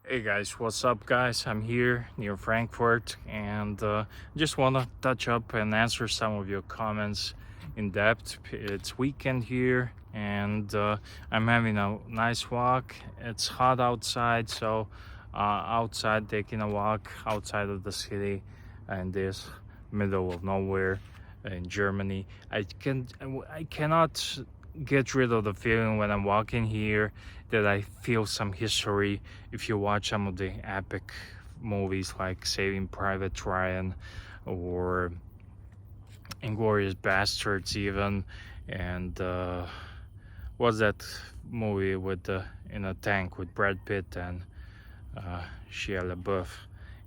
Hey guys, what's up guys? I'm here near Frankfurt and just want to touch up and answer some of your comments in depth. It's weekend here and I'm having a nice walk. It's hot outside, so outside taking a walk outside of the city in this middle of nowhere in Germany. I cannot get rid of the feeling when I'm walking here that I feel some history. If you watch some of the epic movies like Saving Private Ryan or Inglourious Bastards even, and what's that movie with in a tank with Brad Pitt and Shia LaBeouf,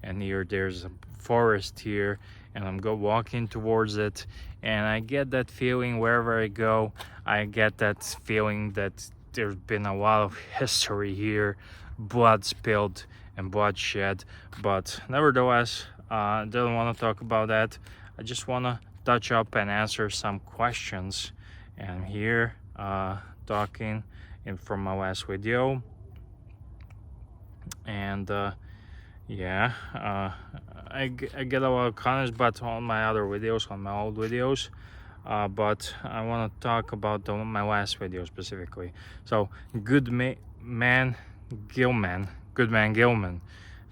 and here there's a forest here and I'm walking towards it, and I get that feeling wherever I go. I get that feeling that there's been a lot of history here, blood spilled and bloodshed. But nevertheless, I don't want to talk about that. I just want to touch up and answer some questions. And I'm here talking from my last video, and I get a lot of comments, but on my other videos, on my old videos. But I want to talk about my last video specifically. So, man Gilman.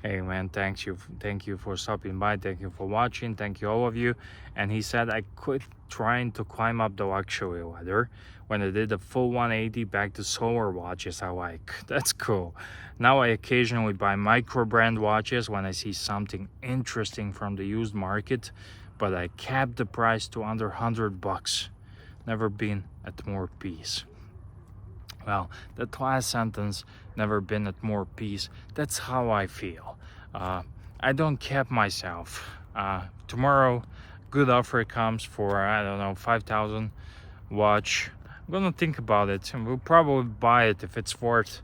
Hey man, thank you for stopping by. Thank you for watching. Thank you all of you. And he said I quit trying to climb up the luxury ladder when I did the full 180 back to solar watches I like. That's cool. Now I occasionally buy micro brand watches when I see something interesting from the used market, but I capped the price to under $100. Never been at more peace. Well, that last sentence, never been at more peace, that's how I feel. I don't cap myself. Tomorrow, good offer comes for, I don't know, 5,000 watch. I'm gonna think about it, and we'll probably buy it if it's worth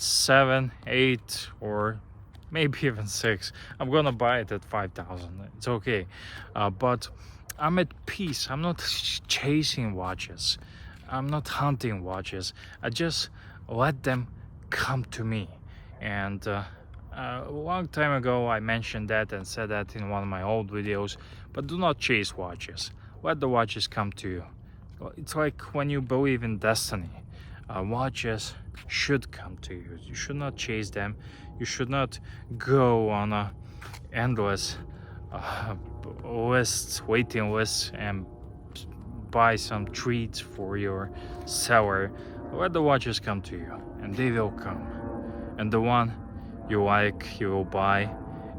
7, 8, or maybe even 6. I'm gonna buy it at 5,000. It's okay. But I'm at peace. I'm not chasing watches. I'm not hunting watches. I just let them come to me. And a long time ago I mentioned that and said that in one of my old videos. But do not chase watches. Let the watches come to you. It's like when you believe in destiny. Watches should come to you. You should not chase them. You should not go on a endless waiting list, and buy some treats for your seller. Let the watches come to you, and they will come. And the one you like, you will buy,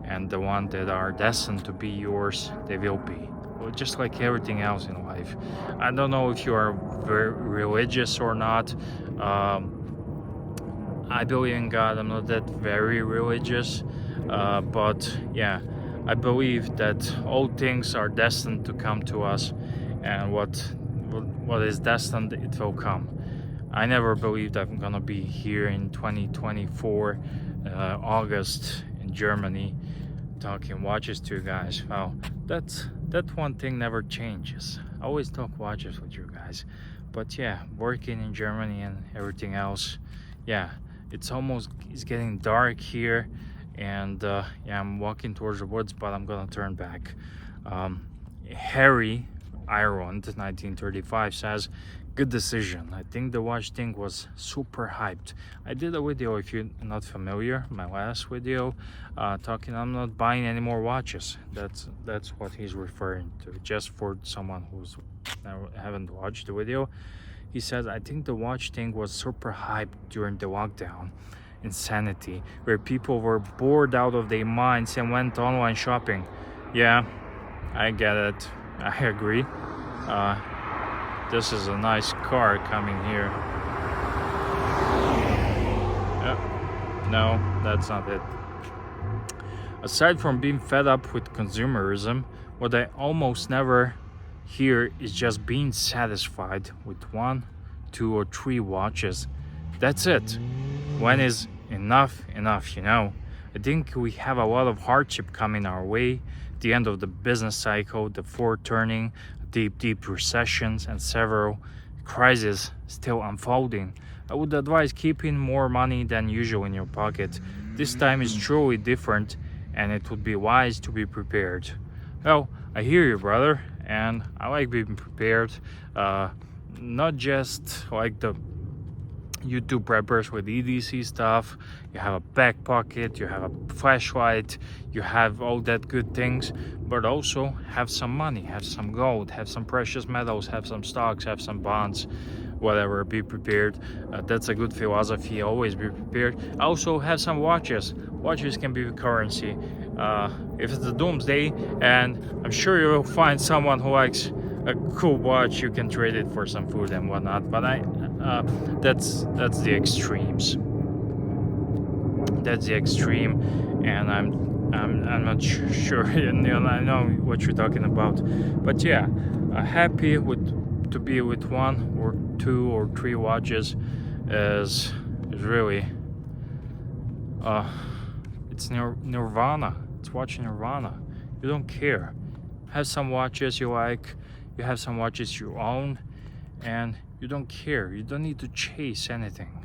and the one that are destined to be yours, they will be. Well, just like everything else in life. I don't know if you are very religious or not. I believe in God. I'm not that very religious, but yeah, I believe that all things are destined to come to us, and what is destined, it will come. I never believed I'm gonna be here in 2024 August in Germany talking watches to you guys. Well, that one thing never changes. I always talk watches with you guys, but yeah, working in Germany and everything else, yeah, it's getting dark here, and yeah, I'm walking towards the woods, but I'm gonna turn back. Harry Ireland 1935 says, good decision. I think the watch thing was super hyped. I did a video, if you're not familiar, my last video, talking I'm not buying any more watches. That's what he's referring to. Just for someone who's haven't watched the video, he says, I think the watch thing was super hyped during the lockdown insanity, where people were bored out of their minds and went online shopping. Yeah, I get it. I agree. This is a nice car coming here. No, that's not it. Aside from being fed up with consumerism, what I almost never hear is just being satisfied with 1, 2, or 3 watches. That's it. When is enough, you know? I think we have a lot of hardship coming our way. The end of the business cycle, the Ford turning, deep recessions, and several crises still unfolding. I would advise keeping more money than usual in your pocket. This time is truly different, and it would be wise to be prepared. Well, I hear you, brother, and I like being prepared. Not just like the YouTube preppers with EDC stuff. You have a back pocket, you have a flashlight, you have all that good things, but also have some money, have some gold, have some precious metals, have some stocks, have some bonds, whatever. Be prepared. That's a good philosophy. Always be prepared. Also have some watches. Watches can be currency. If it's the doomsday, and I'm sure you will find someone who likes a cool watch, you can trade it for some food and whatnot, but that's the extremes. That's the extreme, and I'm not sure. You know, I know what you're talking about, but yeah, happy to be with one or two or three watches is really it's nirvana. It's watching nirvana. You don't care. Have some watches you like. You have some watches you own, and you don't care. You don't need to chase anything.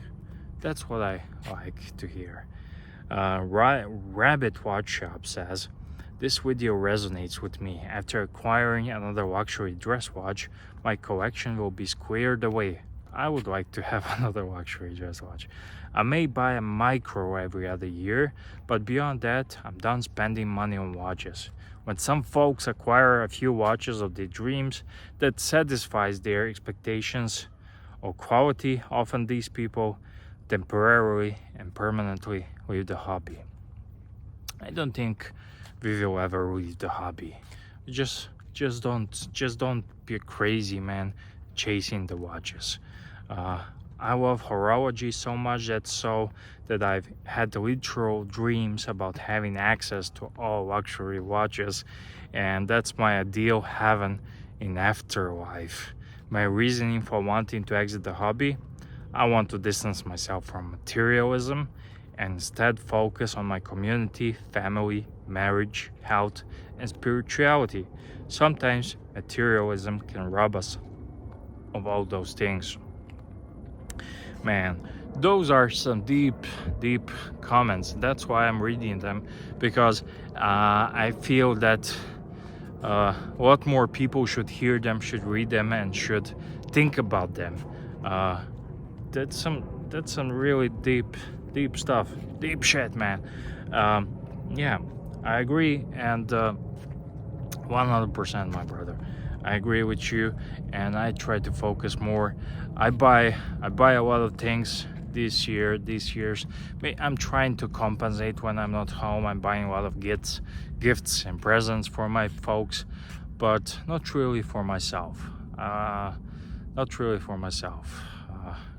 That's what I like to hear. Rabbit Watch Shop says, this video resonates with me. After acquiring another luxury dress watch, my collection will be squared away. I would like to have another luxury dress watch. I may buy a micro every other year, but beyond that, I'm done spending money on watches. When some folks acquire a few watches of their dreams that satisfies their expectations of quality, often these people temporarily and permanently leave the hobby. I don't think we will ever leave the hobby. Just don't be crazy, man, chasing the watches. I love horology so much that I've had literal dreams about having access to all luxury watches, and that's my ideal heaven in afterlife. My reasoning for wanting to exit the hobby: I want to distance myself from materialism and instead focus on my community, family, marriage, health, and spirituality. Sometimes materialism can rob us of all those things. Man, those are some deep comments. That's why I'm reading them, because I feel that a lot more people should hear them, should read them, and should think about them. That's some really deep stuff, deep shit, man. Yeah, I agree, and 100%, my brother. I agree with you, and I try to focus more. I buy a lot of things these years. I'm trying to compensate when I'm not home. I'm buying a lot of gifts and presents for my folks, but not really for myself.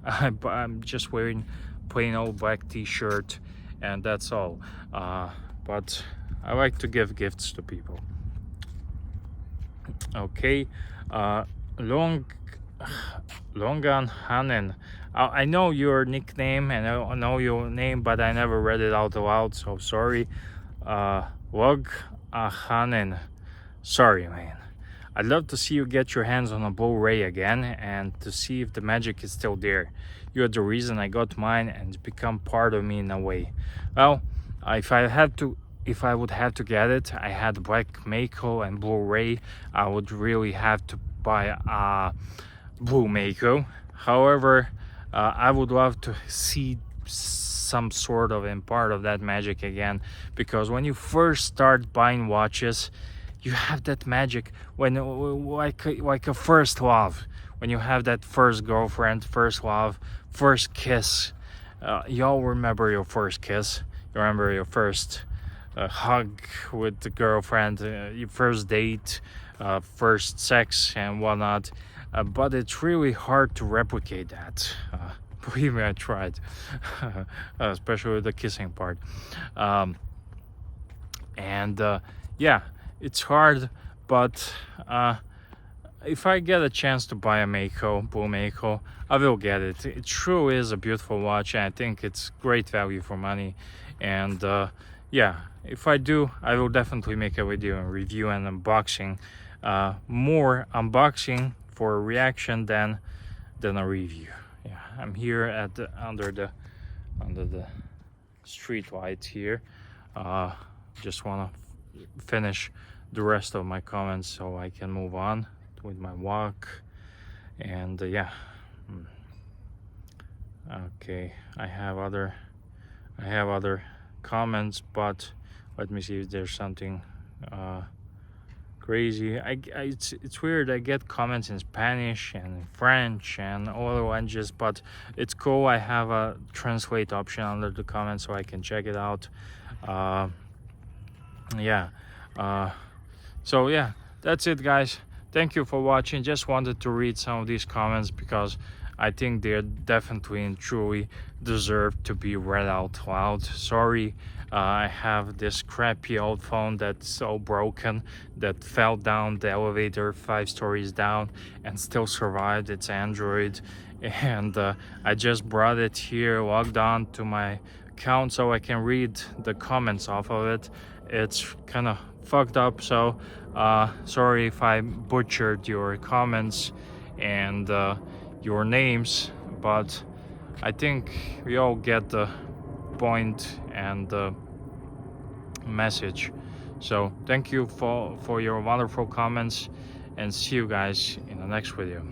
I'm just wearing plain old black t-shirt, and that's all. But I like to give gifts to people. Okay, Longan Hanen. I know your nickname and I know your name, but I never read it out loud, so sorry. Log Hanen. Sorry, man. I'd love to see you get your hands on a Blu-ray again and to see if the magic is still there. You're the reason I got mine, and it's become part of me in a way. Well, if I would have to get it, I had Black Mako and Blu-ray. I would really have to buy a Blue Mako. However, I would love to see some sort of and part of that magic again, because when you first start buying watches, you have that magic when like a first love. When you have that first girlfriend, first love, first kiss. Y'all remember your first kiss. You remember your first hug with the girlfriend, your first date, first sex and whatnot, but it's really hard to replicate that. Believe me, I tried. Especially with the kissing part. Yeah, it's hard, but if I get a chance to buy a Mako, Blue Mako, I will get it. It truly is a beautiful watch, and I think it's great value for money. And yeah, if I do, I will definitely make a video and review and unboxing. More unboxing for a reaction than a review. yeah, I'm here at the under the street light here. Just want to finish the rest of my comments so I can move on with my walk. And yeah, okay, I have other comments, but let me see if there's something crazy. It's weird. I get comments in Spanish and French and all the languages, but it's cool. I have a translate option under the comments so I can check it out. Yeah. So yeah, that's it, guys. Thank you for watching. Just wanted to read some of these comments because I think they're definitely and truly deserve to be read out loud. Sorry, I have this crappy old phone that's so broken that fell down the elevator 5 stories down and still survived. It's Android, and I just brought it here, logged on to my account so I can read the comments off of it. It's kind of fucked up, so sorry if I butchered your comments and your names, but I think we all get the point and the message. So thank you for your wonderful comments, and see you guys in the next video.